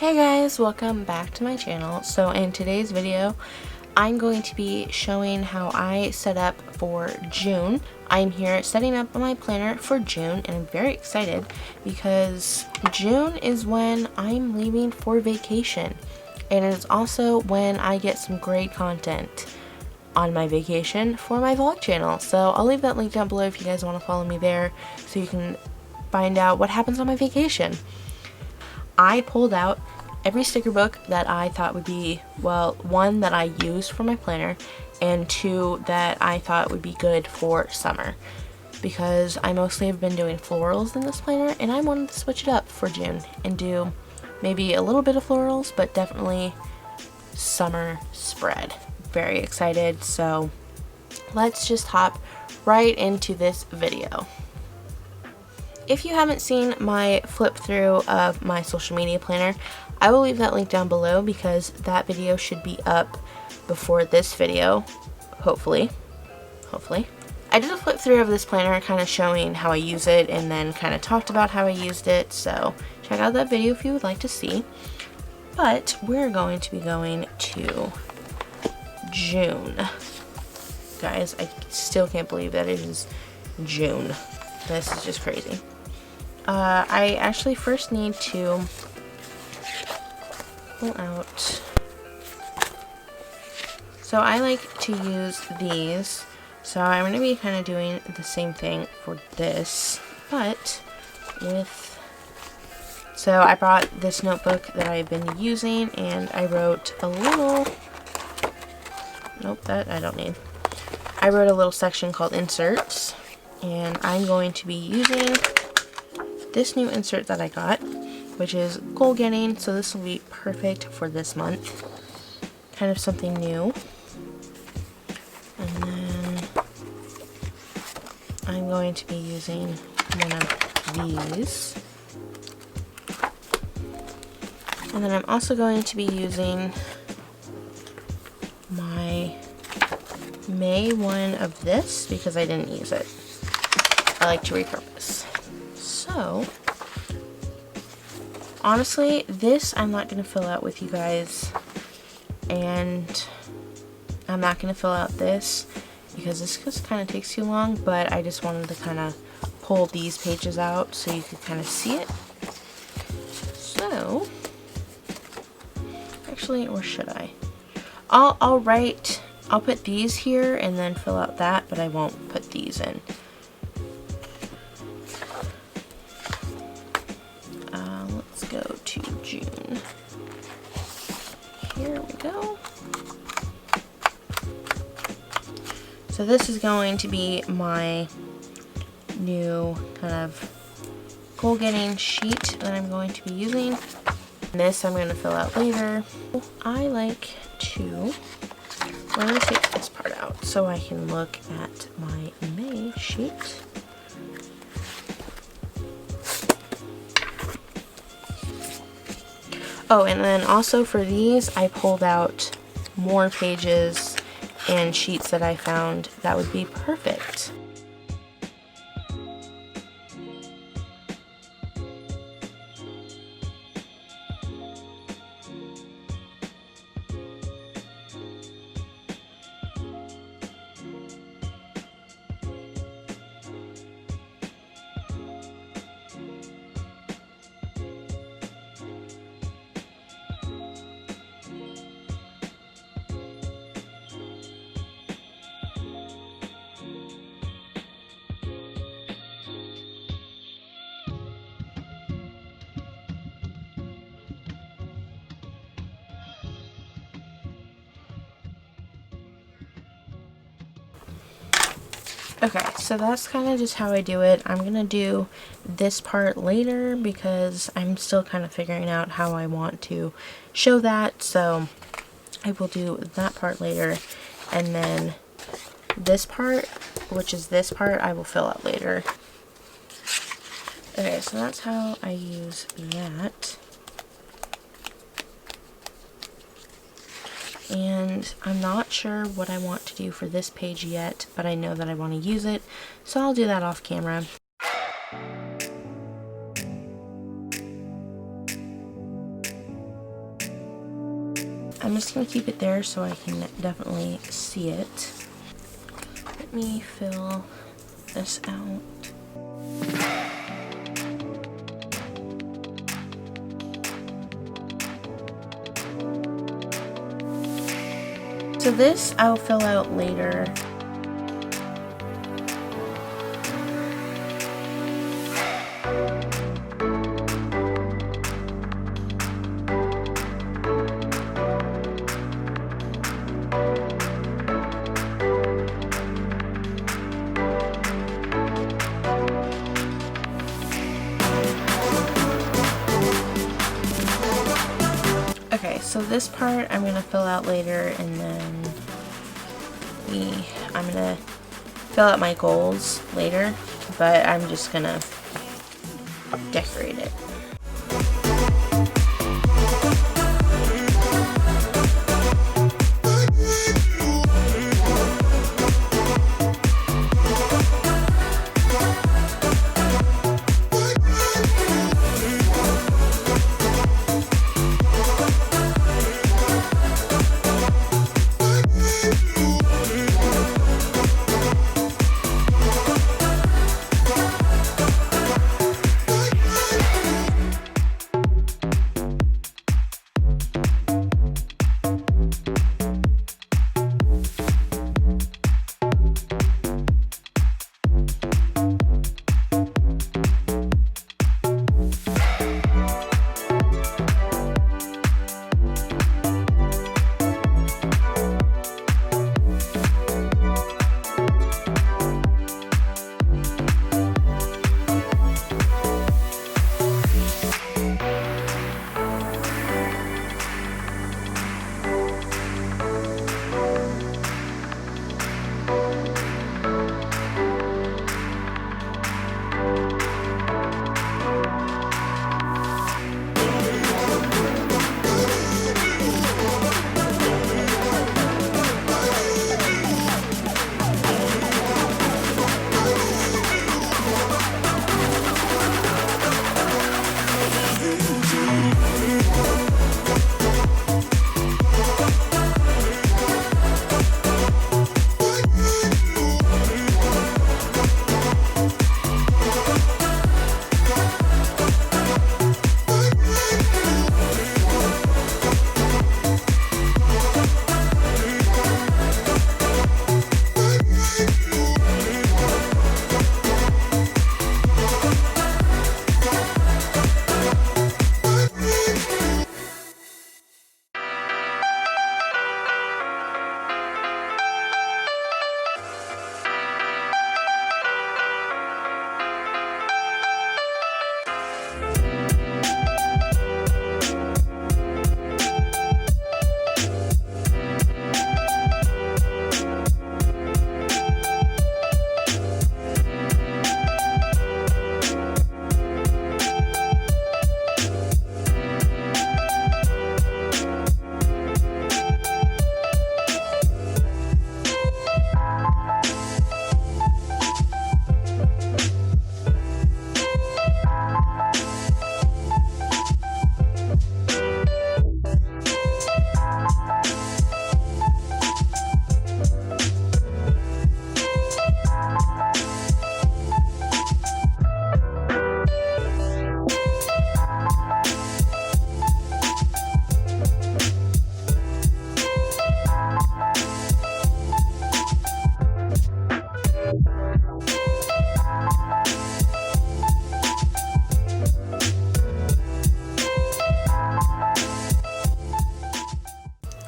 Hey guys, welcome back to my channel. So in today's video, I'm going to be showing how I set up for June. I'm here setting up my planner for June and I'm very excited because June is when I'm leaving for vacation. And it's also when I get some great content on my vacation for my vlog channel. So I'll leave that link down below if you guys want to follow me there so you can find out what happens on my vacation. I pulled out every sticker book that I thought would be, well, one that I used for my planner and two that I thought would be good for summer, because I mostly have been doing florals in this planner and I wanted to switch it up for June and do maybe a little bit of florals, but definitely summer spread. Very excited, so let's just hop right into this video. If you haven't seen my flip through of my social media planner, I will leave that link down below because that video should be up before this video, hopefully. I did a flip through of this planner kind of showing how I use it and then kind of talked about how I used it, so check out that video if you would like to see. But we're going to be going to June. Guys, I still can't believe that it is June. This is just crazy. I actually first need to pull out. So I like to use these. So I'm going to be kind of doing the same thing for this, but with. So I brought this notebook that I've been using and I wrote a little. Nope, that I don't need. I wrote a little section called inserts, and I'm going to be using this new insert that I got, which is goal getting, so this will be perfect for this month. Kind of something new. And then I'm going to be using one of these. And then I'm also going to be using my May one of this because I didn't use it. I like to repurpose. So, honestly, this I'm not going to fill out with you guys, and I'm not going to fill out this because this just kind of takes too long, but I just wanted to kind of pull these pages out so you could kind of see it. So, actually, or should I? I'll put these here and then fill out that, but I won't put these in. Let's go to June. Here we go. So this is going to be my new kind of goal getting sheet that I'm going to be using. This I'm going to fill out later. I like to, I'm going to take this part out so I can look at my May sheet. Oh, and then also for these, I pulled out more pages and sheets that I found that would be perfect. Okay, so that's kind of just how I do it. I'm going to do this part later because I'm still kind of figuring out how I want to show that. So I will do that part later. And then this part, which is this part, I will fill out later. Okay, so that's how I use that. And I'm not sure what I want to do for this page yet, but I know that I want to use it, so I'll do that off camera. I'm just going to keep it there so I can definitely see it. Let me fill this out. So this I'll fill out later. Okay, so this part I'm going to fill out later, and then I'm going to fill out my goals later, but I'm just going to decorate it.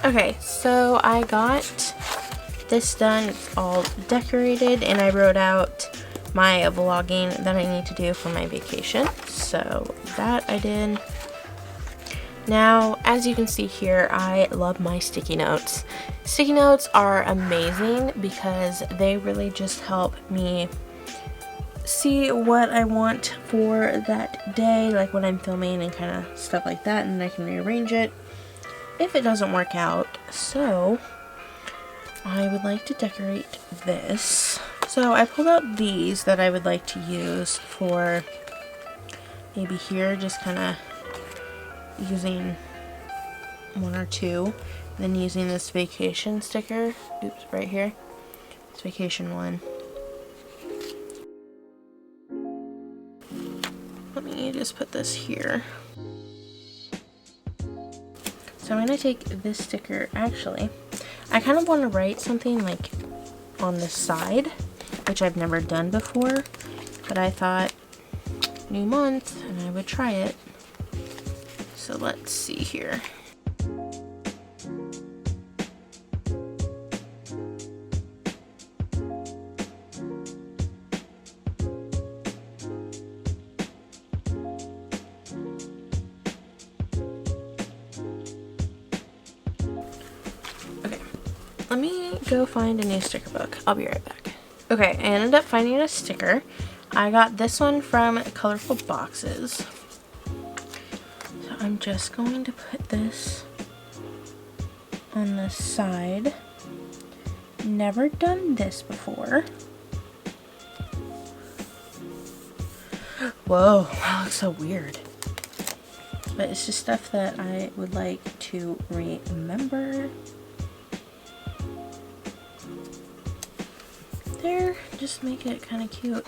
Okay, so I got this done. It's all decorated, and I wrote out my vlogging that I need to do for my vacation. So that I did. Now, as you can see here, I love my sticky notes. Sticky notes are amazing because they really just help me see what I want for that day, like what I'm filming and kind of stuff like that, and I can rearrange it if it doesn't work out. So I would like to decorate this. So I pulled out these that I would like to use for maybe here, just kind of using one or two. Then using this vacation sticker, oops, right here, it's vacation 1. Let me just put this here. So I'm going to take this sticker, actually, I kind of want to write something like on the side, which I've never done before, but I thought new month and I would try it. So let's see here. Let me go find a new sticker book. I'll be right back. Okay, I ended up finding a sticker. I got this one from Colorful Boxes. So I'm just going to put this on the side. Never done this before. Whoa, that looks so weird. But it's just stuff that I would like to remember. There, just make it kind of cute.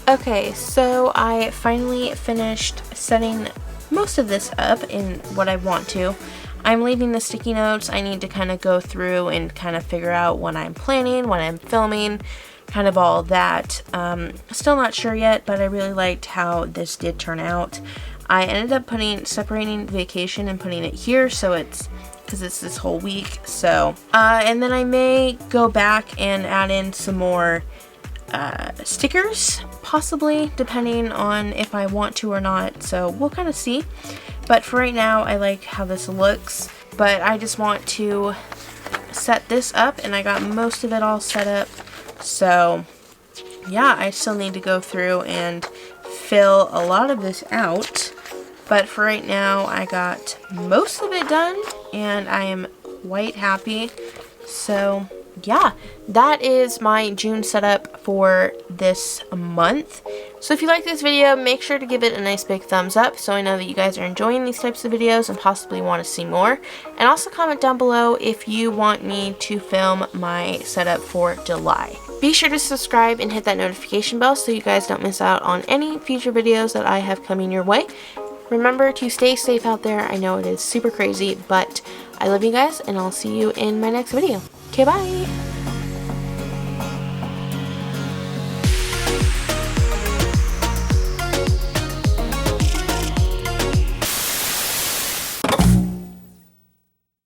Okay, so I finally finished setting most of this up in what I want to. I'm leaving the sticky notes. I need to kind of go through and kind of figure out what I'm planning, what I'm filming, kind of all that. Still not sure yet, but I really liked how this did turn out. I ended up separating vacation and putting it here, so it's because it's this whole week. So, and then I may go back and add in some more stickers, possibly, depending on if I want to or not, so we'll kind of see. But for right now, I like how this looks, but I just want to set this up, and I got most of it all set up, so yeah, I still need to go through and fill a lot of this out, but for right now, I got most of it done, and I am quite happy. So yeah, that is my June setup for this month. So if you like this video, make sure to give it a nice big thumbs up so I know that you guys are enjoying these types of videos and possibly want to see more. And also comment down below if you want me to film my setup for July. Be sure to subscribe and hit that notification bell so you guys don't miss out on any future videos that I have coming your way. Remember to stay safe out there. I know it is super crazy, but I love you guys, and I'll see you in my next video. Okay, bye!